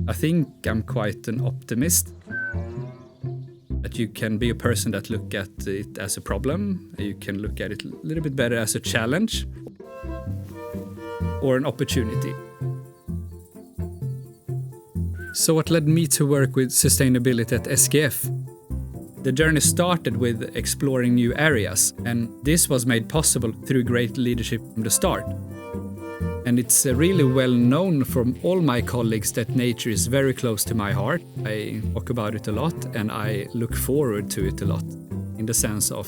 I think I'm quite an optimist. That you can be a person that look at it as a problem, you can look at it a little bit better as a challenge or an opportunity. So what led me to work with sustainability at SKF? The journey started with exploring new areas, and this was made possible through great leadership from the start. And it's really well known from all my colleagues that nature is very close to my heart. I talk about it a lot and I look forward to it a lot in the sense of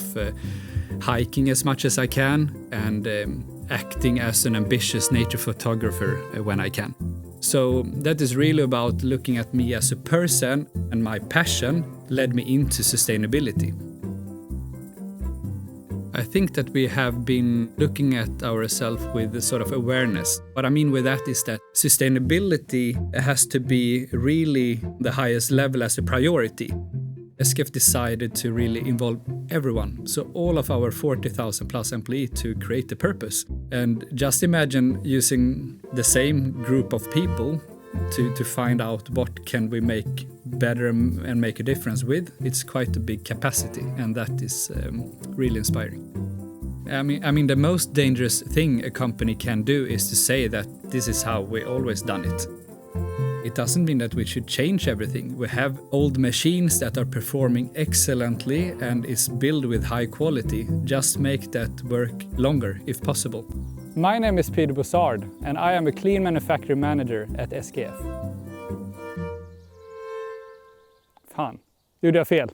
hiking as much as I can and acting as an ambitious nature photographer when I can. So that is really about looking at me as a person, and my passion led me into sustainability. I think that we have been looking at ourselves with a sort of awareness. What I mean with that is that sustainability has to be really the highest level as a priority. SKF decided to really involve everyone, so all of our 40,000 plus employees, to create a purpose. And just imagine using the same group of people to find out what can we make better and make a difference with. It's quite a big capacity, and that is really inspiring. I mean, the most dangerous thing a company can do is to say that this is how we always done it. It doesn't mean that we should change everything. We have old machines that are performing excellently and is built with high quality. Just make that work longer if possible. My name is Boussard and I am a clean manufacturing manager at SKF. Fan, gjorde jag fel?